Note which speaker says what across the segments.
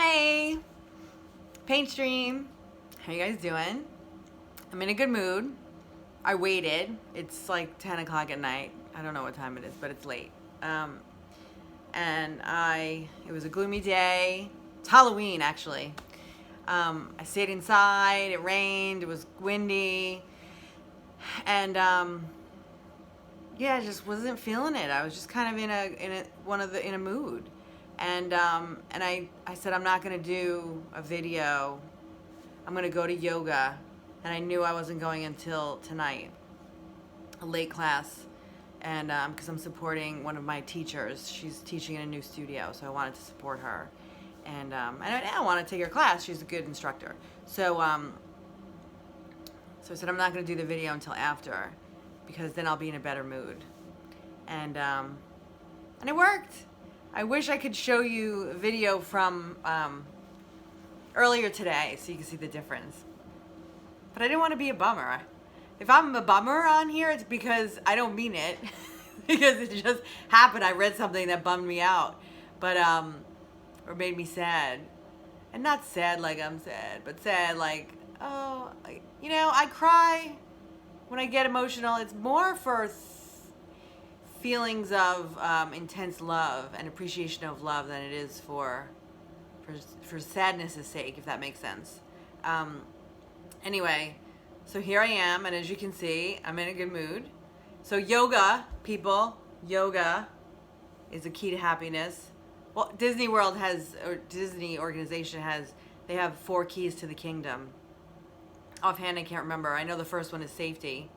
Speaker 1: Hey, Paint Stream. How you guys doing? I'm in a good mood. I waited. It's like 10 o'clock at night. I don't know what time it is, but it's late. It was a gloomy day. It's Halloween, actually. I stayed inside. It rained. It was windy. And, I just wasn't feeling it. I was just kind of in a mood. And I said, I'm not going to do a video. I'm going to go to yoga. And I knew I wasn't going until tonight, a late class. And because I'm supporting one of my teachers. She's teaching in a new studio, so I wanted to support her. And I want to take her class. She's a good instructor. So I said, I'm not going to do the video until after, because then I'll be in a better mood. And it worked. I wish I could show you a video from earlier today so you can see the difference. But I didn't want to be a bummer. If I'm a bummer on here, it's because I don't mean it. Because it just happened. I read something that bummed me out. But, or made me sad. And not sad like I'm sad, but sad like, I cry when I get emotional. It's more for feelings of intense love and appreciation of love than it is for sadness' sake, if that makes sense. Anyway, so here I am, and as you can see, I'm in a good mood. So yoga, people, yoga is a key to happiness. Well, Disney World Disney organization they have 4 keys to the kingdom. Offhand, I can't remember. I know the first one is safety.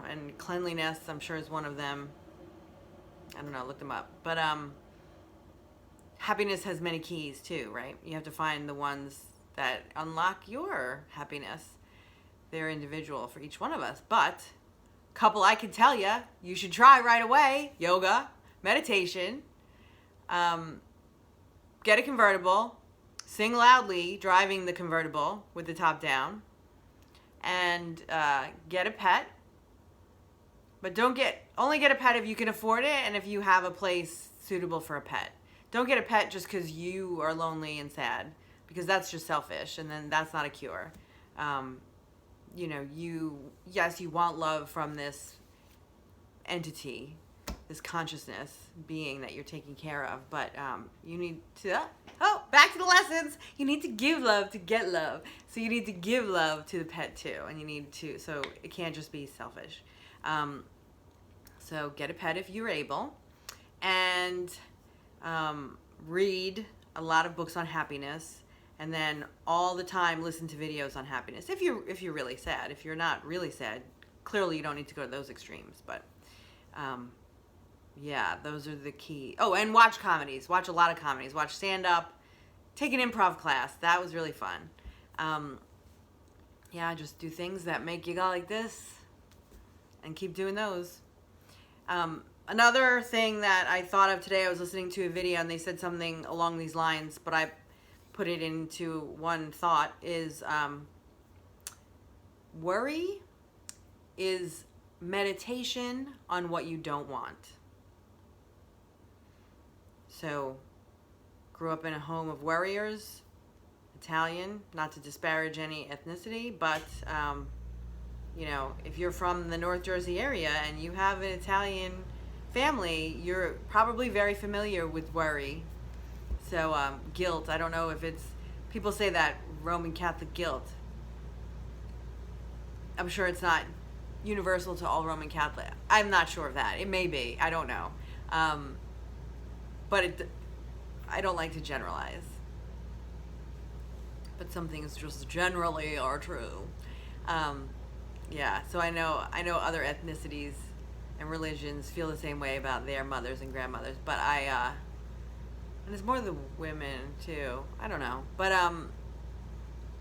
Speaker 1: And cleanliness, I'm sure, is one of them. I don't know, look them up. But happiness has many keys too, right? You have to find the ones that unlock your happiness. They're individual for each one of us. But couple I can tell you should try right away: yoga, meditation, get a convertible, sing loudly driving the convertible with the top down, and get a pet. But only get a pet if you can afford it and if you have a place suitable for a pet. Don't get a pet just because you are lonely and sad, because that's just selfish, and then that's not a cure. You want love from this entity, this consciousness being that you're taking care of, but you need to, back to the lessons. You need to give love to get love. So you need to give love to the pet too, and so it can't just be selfish. So get a pet if you're able, and read a lot of books on happiness, and then all the time listen to videos on happiness. If you're really sad. If you're not really sad, clearly you don't need to go to those extremes. But those are the key. Oh, and watch comedies. Watch a lot of comedies. Watch stand up. Take an improv class. That was really fun. Just do things that make you go like this, and keep doing those. Another thing that I thought of today, I was listening to a video and they said something along these lines, but I put it into one thought, is worry is meditation on what you don't want. So, grew up in a home of worriers, Italian, not to disparage any ethnicity, but if you're from the North Jersey area and you have an Italian family, you're probably very familiar with worry. So guilt, I don't know if people say that Roman Catholic guilt. I'm sure it's not universal to all Roman Catholic. I'm not sure of that. It may be. I don't know. But I don't like to generalize. But some things just generally are true. So I know other ethnicities and religions feel the same way about their mothers and grandmothers, but and it's more the women too. I don't know, but I'm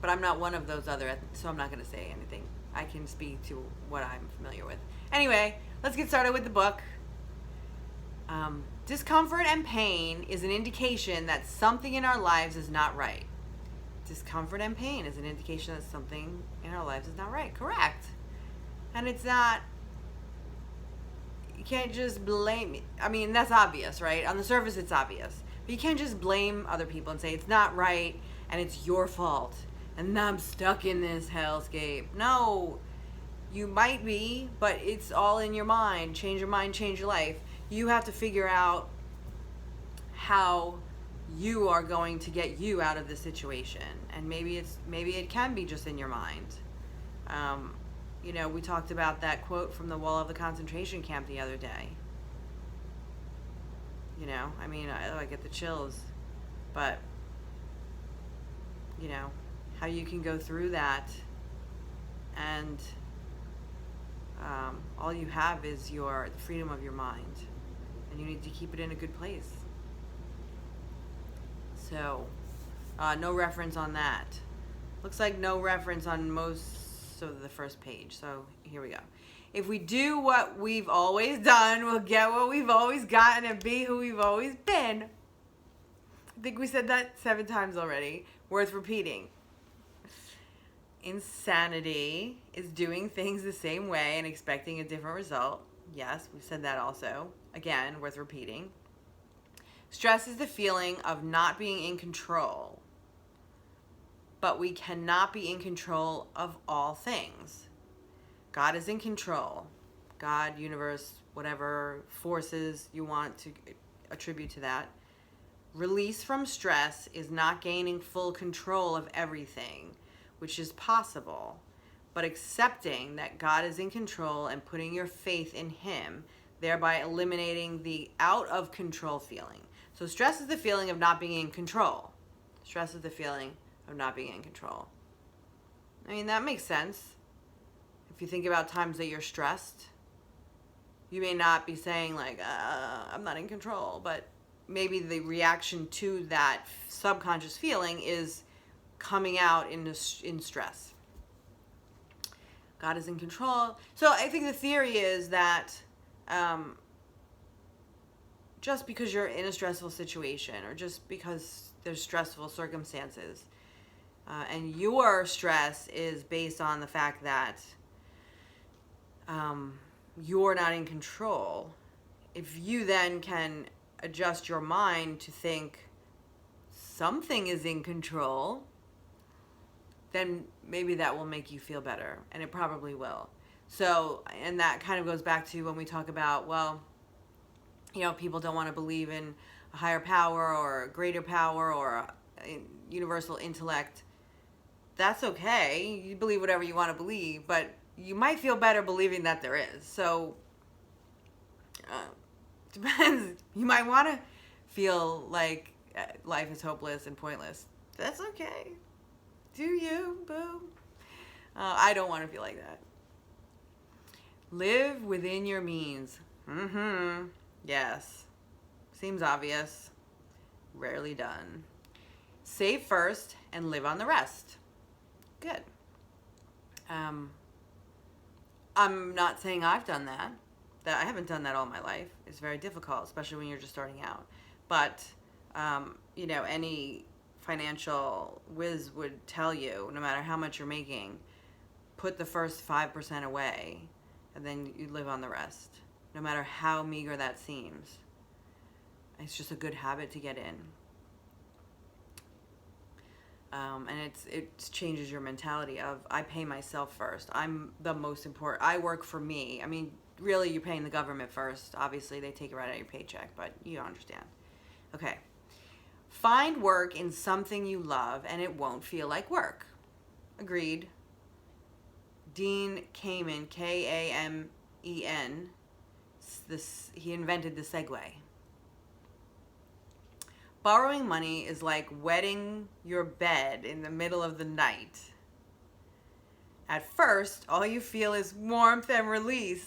Speaker 1: not one of those other so I'm not going to say anything. I can speak to what I'm familiar with. Anyway, let's get started with the book. Discomfort and pain is an indication that something in our lives is not right. Discomfort and pain is an indication that something in our lives is not right. Correct. And it's not, you can't just blame it. I mean, that's obvious, right? On the surface, it's obvious. But you can't just blame other people and say it's not right and it's your fault and I'm stuck in this hellscape. No, you might be, but it's all in your mind. Change your mind, change your life. You have to figure out how you are going to get you out of the situation, and maybe it can be just in your mind. We talked about that quote from the wall of the concentration camp the other day. I get the chills, but how you can go through that, and all you have is the freedom of your mind, and you need to keep it in a good place. So, no reference on that. Looks like no reference on most of the first page. So here we go. If we do what we've always done, we'll get what we've always gotten and be who we've always been. I think we said that 7 times already. Worth repeating. Insanity is doing things the same way and expecting a different result. Yes, we've said that also. Again, worth repeating. Stress is the feeling of not being in control. But we cannot be in control of all things. God is in control. God, universe, whatever forces you want to attribute to that. Release from stress is not gaining full control of everything, which is possible, but accepting that God is in control and putting your faith in Him, thereby eliminating the out of control feeling. So stress is the feeling of not being in control. Stress is the feeling of not being in control. That makes sense. If you think about times that you're stressed, you may not be saying like, I'm not in control, but maybe the reaction to that subconscious feeling is coming out in stress. God is in control. So I think the theory is that just because you're in a stressful situation, or just because there's stressful circumstances, and your stress is based on the fact that you're not in control, if you then can adjust your mind to think something is in control, then maybe that will make you feel better, and it probably will. So, and that kind of goes back to when we talk about, people don't want to believe in a higher power or a greater power or a universal intellect. That's okay. You believe whatever you want to believe, but you might feel better believing that there is. So, depends. You might want to feel like life is hopeless and pointless. That's okay. Do you, boo? I don't want to feel like that. Live within your means. Yes. Seems obvious. Rarely done. Save first and live on the rest. Good. I'm not saying I've done that. That I haven't done that all my life. It's very difficult, especially when you're just starting out. But, any financial whiz would tell you, no matter how much you're making, put the first 5% away, and then you live on the rest, no matter how meager that seems. It's just a good habit to get in. And it changes your mentality of, I pay myself first. I'm the most important. I work for me. Really, you're paying the government first. Obviously, they take it right out of your paycheck, but you don't understand. Okay. Find work in something you love, and it won't feel like work. Agreed. Dean Kamen, Kamen, he invented the segue. Borrowing money is like wetting your bed in the middle of the night. At first, all you feel is warmth and release.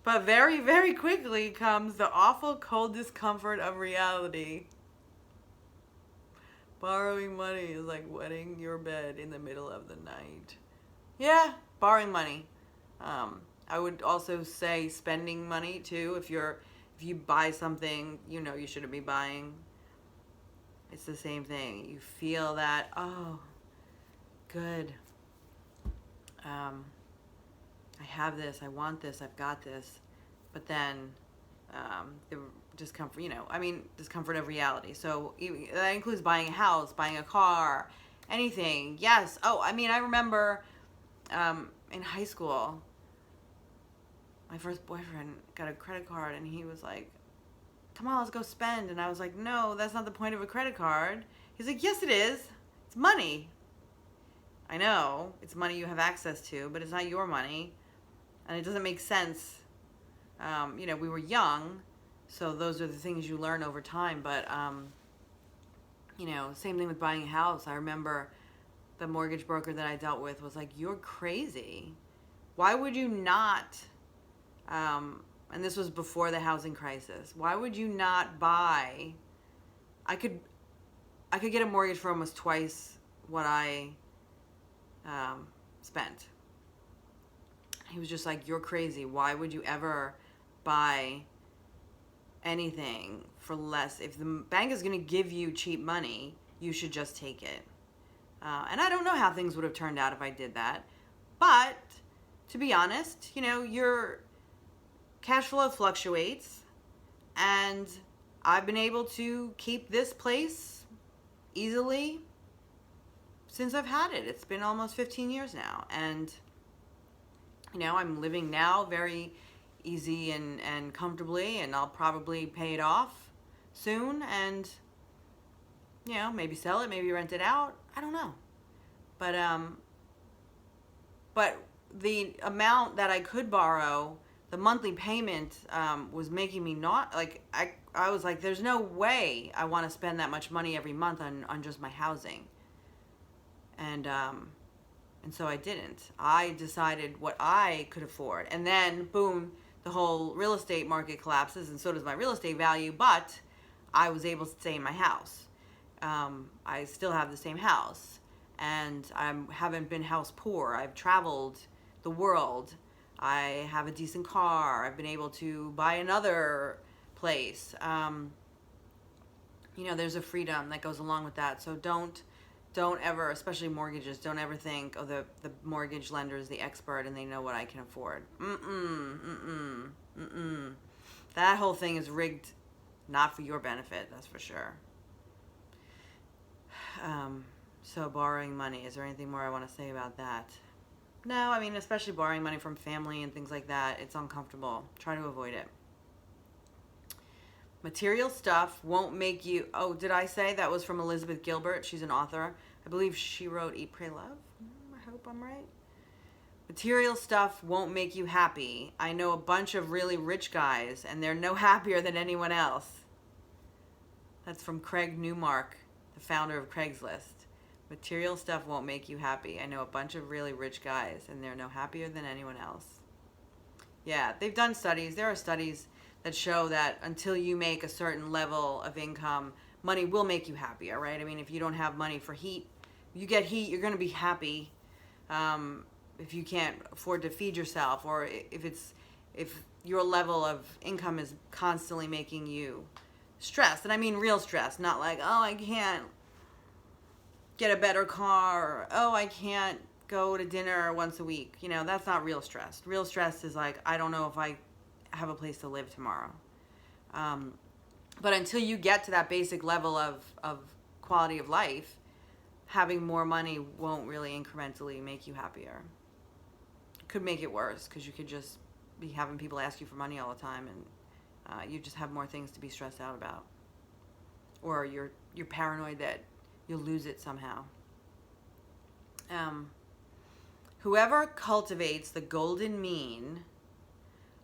Speaker 1: But very, very quickly comes the awful cold discomfort of reality. Borrowing money is like wetting your bed in the middle of the night. Yeah, borrowing money. I would also say spending money too. If you buy something you shouldn't be buying, it's the same thing. You feel that, oh, good. I have this, I want this, I've got this. But then the discomfort, discomfort of reality. So that includes buying a house, buying a car, anything. Yes. Oh, I remember in high school, my first boyfriend got a credit card and he was like, come on, let's go spend. And I was like, no, that's not the point of a credit card. He's like, yes, it is. It's money. I know, it's money you have access to, but it's not your money. And it doesn't make sense. We were young, so those are the things you learn over time. But, same thing with buying a house. I remember the mortgage broker that I dealt with was like, you're crazy. Why would you not, and this was before the housing crisis, why would you not buy, I could get a mortgage for almost twice what I spent. He was just like, you're crazy. Why would you ever buy anything for less? If the bank is going to give you cheap money, you should just take it. And I don't know how things would have turned out if I did that. But to be honest, your cash flow fluctuates, and I've been able to keep this place easily since I've had it. It's been almost 15 years now, and I'm living now very easy and comfortably, and I'll probably pay it off soon, and maybe sell it, maybe rent it out. I don't know, but the amount that I could borrow, the monthly payment was making me not like, I was like, there's no way I want to spend that much money every month on just my housing. And so I didn't. I decided what I could afford. And then, boom, the whole real estate market collapses, and so does my real estate value, but I was able to stay in my house. I still have the same house, and I haven't been house poor. I've traveled the world. I have a decent car. I've been able to buy another place. There's a freedom that goes along with that. So don't ever, especially mortgages, don't ever think, oh, the mortgage lender is the expert and they know what I can afford. That whole thing is rigged, not for your benefit, that's for sure. So borrowing money, is there anything more I want to say about that? No, especially borrowing money from family and things like that, it's uncomfortable. Try to avoid it. Material stuff won't make you... Oh, did I say that was from Elizabeth Gilbert? She's an author. I believe she wrote Eat, Pray, Love. I hope I'm right. Material stuff won't make you happy. I know a bunch of really rich guys, and they're no happier than anyone else. That's from Craig Newmark, the founder of Craigslist. Material stuff won't make you happy. I know a bunch of really rich guys, and they're no happier than anyone else. Yeah, they've done studies. There are studies that show that until you make a certain level of income, money will make you happier, right? If you don't have money for heat, you get heat, you're going to be happy. If you can't afford to feed yourself, or if your level of income is constantly making you stressed, and I mean real stress, not like, oh, I can't get a better car, or, oh, I can't go to dinner once a week. That's not real stress. Real stress is like, I don't know if I have a place to live tomorrow. But until you get to that basic level of quality of life, having more money won't really incrementally make you happier. It could make it worse, because you could just be having people ask you for money all the time, and you just have more things to be stressed out about. Or you're paranoid that you'll lose it somehow. Whoever cultivates the golden mean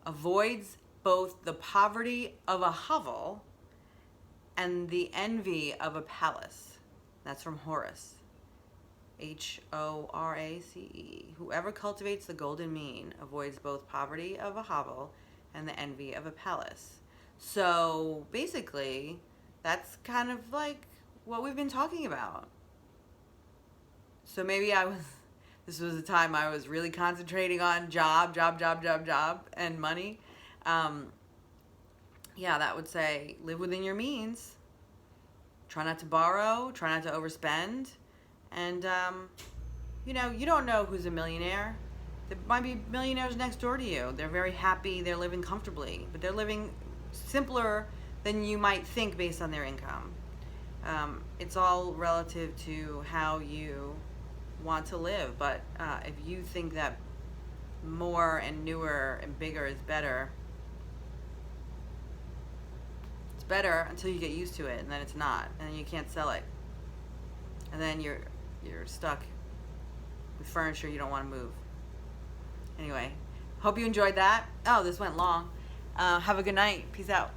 Speaker 1: avoids both the poverty of a hovel and the envy of a palace. That's from Horace. Horace. Whoever cultivates the golden mean avoids both poverty of a hovel and the envy of a palace. So basically, that's kind of like what we've been talking about. So maybe this was a time I was really concentrating on job, and money. That would say, live within your means. Try not to borrow, try not to overspend. And, you don't know who's a millionaire. There might be millionaires next door to you. They're very happy, they're living comfortably, but they're living simpler than you might think based on their income. It's all relative to how you want to live, but if you think that more and newer and bigger is better, it's better until you get used to it, and then it's not, and then you can't sell it, and then you're stuck with furniture you don't want to move. Anyway, hope you enjoyed that. Oh, this went long. Have a good night. Peace out.